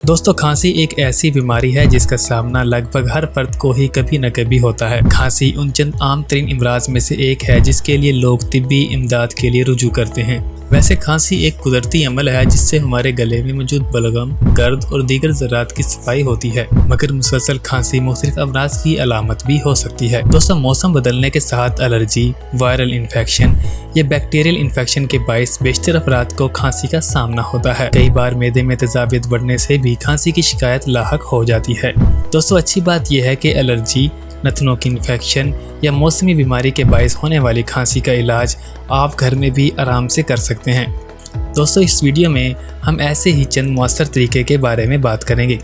दोस्तों खांसी एक ऐसी बीमारी है जिसका सामना लगभग हर फर्द को ही कभी न कभी होता है। खांसी उन चंद आम तरीन अमराज में से एक है जिसके लिए लोग तिब्बी इमदाद के लिए रुजू करते हैं। वैसे खांसी एक कुदरती अमल है जिससे हमारे गले में मौजूद बलगम, गर्द और दीगर ज़रात की सफाई होती है, मगर मुसलसल खांसी मुख्तलिफ अमराज की अलामत भी हो सकती है। दोस्तों मौसम बदलने के साथ एलर्जी, वायरल इन्फेक्शन या बैक्टीरियल इन्फेक्शन के बाइस बेशतर अफराद को खांसी का सामना होता है। कई बार मैदे में तेजाबियत बढ़ने से भी खांसी की शिकायत लाहक हो जाती है। दोस्तों अच्छी बात यह है कि एलर्जी, नथनों की इन्फेक्शन या मौसमी बीमारी के बायस होने वाली खांसी का इलाज आप घर में भी आराम से कर सकते हैं। दोस्तों इस वीडियो में हम ऐसे ही चंद मौसर तरीके के बारे में बात करेंगे।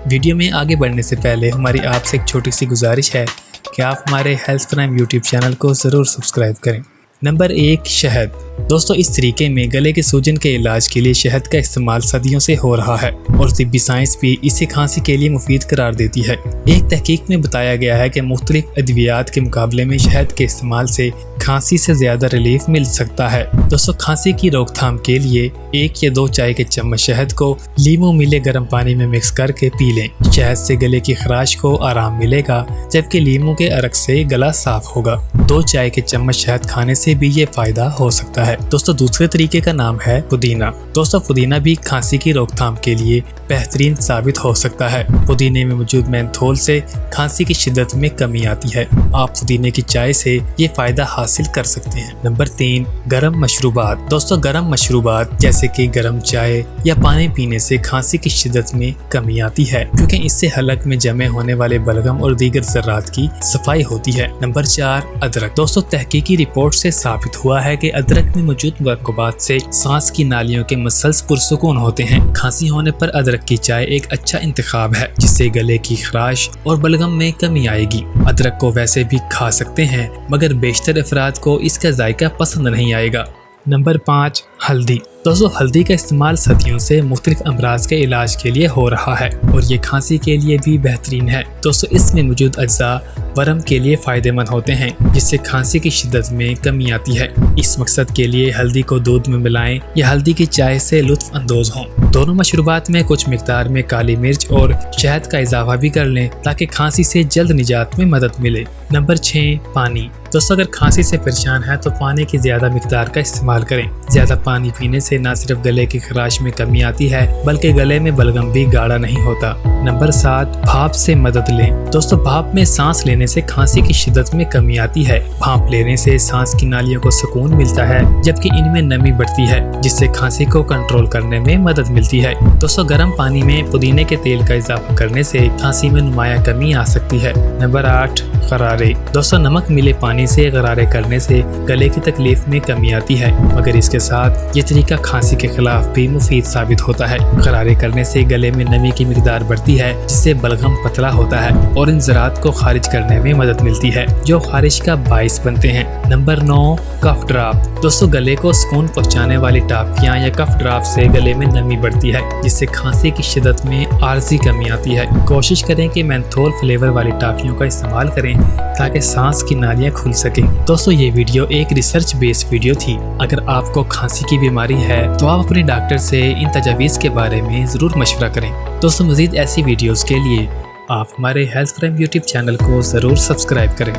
वीडियो में आगे बढ़ने से पहले हमारी आपसे एक छोटी सी गुजारिश है कि आप हमारे हेल्थ प्राइम यूट्यूब चैनल को ज़रूर सब्सक्राइब करें। नंबर 1, शहद। दोस्तों इस तरीके में गले के सूजन के इलाज के लिए शहद का इस्तेमाल सदियों से हो रहा है और तिब्बी साइंस भी इसे खांसी के लिए मुफीद करार देती है। एक तहकीक में बताया गया है कि मुख्तलिफ अद्वियात के मुकाबले में शहद के इस्तेमाल से खांसी से ज़्यादा रिलीफ मिल सकता है। दोस्तों खांसी की रोकथाम के लिए 1 या 2 चाय के चम्मच शहद को लीमू मिले गर्म पानी में मिक्स करके पी लें। शहद से गले की खराश को आराम मिलेगा जबकि लीमू के अरक से गला साफ होगा। 2 चाय के चम्मच शहद खाने से भी ये फायदा हो सकता है। दोस्तों दूसरे तरीके का नाम है पुदीना। दोस्तों पुदीना भी खांसी की रोकथाम के लिए बेहतरीन साबित हो सकता है। पुदीने में मौजूद मेंथोल से खांसी की शिद्दत में कमी आती है। आप पुदीने की चाय से ये फायदा हासिल कर सकते हैं। नंबर 3, गरम मशरूबात। दोस्तों गरम मशरूबात जैसे कि गरम चाय या पानी पीने से खांसी की शिद्दत में कमी आती है क्योंकि इससे हलक में जमे होने वाले बलगम और दीगर ज़रात की सफाई होती है। नंबर 4, अदरक। दोस्तों तहकीकी रिपोर्ट से साबित हुआ है कि अदरक में मौजूद मरकबात से सांस की नालियों के मसल्स पुरसुकून होते हैं। खांसी होने पर अदरक की चाय एक अच्छा इंतखाब है जिससे गले की खराश और बलगम में कमी आएगी। अदरक को वैसे भी खा सकते हैं मगर बेशतर अफराद को इसका जायका पसंद नहीं आएगा। नंबर 5, हल्दी। दोस्तों हल्दी का इस्तेमाल सदियों से मुख्तलिफ अमराज के इलाज के लिए हो रहा है और ये खांसी के लिए भी बेहतरीन है। दोस्तों इसमें मौजूद अज्जा वरम के लिए फ़ायदेमंद होते हैं जिससे खांसी की शिद्दत में कमी आती है। इस मकसद के लिए हल्दी को दूध में मिलाएं या हल्दी की चाय से लुत्फ अंदोज हों। दोनों मशरूबात में कुछ मिकदार में काली मिर्च और शहद का इजाफा भी कर लें ताकि खांसी से जल्द निजात में मदद मिले। नंबर 6, पानी। दोस्तों अगर खांसी से परेशान है तो पानी की ज़्यादा मिकदार का इस्तेमाल करें। ज़्यादा पानी पीने से न सिर्फ गले की खराश में कमी आती है बल्कि गले में बलगम भी गाढ़ा नहीं होता। नंबर 7, भाप से मदद लें। दोस्तों भाप में सांस लेने से खांसी की शिद्दत में कमी आती है। भाप लेने से सांस की नालियों को सुकून मिलता है जबकि इनमें नमी बढ़ती है जिससे खांसी को कंट्रोल करने में मदद मिलती है। दोस्तों गर्म पानी में पुदीने के तेल का इजाफा करने से खांसी में नुमाया कमी आ सकती है। नंबर 8, गरारे। दोस्तों नमक मिले पानी से गरारे करने से गले की तकलीफ में कमी आती है मगर इसके साथ ये तरीका खांसी के खिलाफ भी मुफीद साबित होता है। गरारे करने से गले में नमी की मिकदार बढ़ती है जिससे बलगम पतला होता है और इन ज़रात को खारिज करने में मदद मिलती है जो खारिज का बाइस बनते हैं। नंबर 9, कफ ड्रॉप। दोस्तों गले को सुकून पहुंचाने वाली टाफियां या कफ ड्रॉप से गले में नमी बढ़ती है जिससे खांसी की शिद्दत में आर्जी कमी आती है। कोशिश करें कि मेंथोल फ्लेवर वाली टाफियों का इस्तेमाल करें ताकि सांस की नालियां खुल सकें। दोस्तों ये वीडियो एक रिसर्च बेस्ड वीडियो थी। अगर आपको खांसी की बीमारी है तो आप अपने डॉक्टर से इन तजावीज़ के बारे में ज़रूर मशवरा करें। दोस्तों मज़ीद ऐसी वीडियोज़ के लिए आप हमारे हेल्थ प्राइम यूट्यूब चैनल को ज़रूर सब्सक्राइब करें।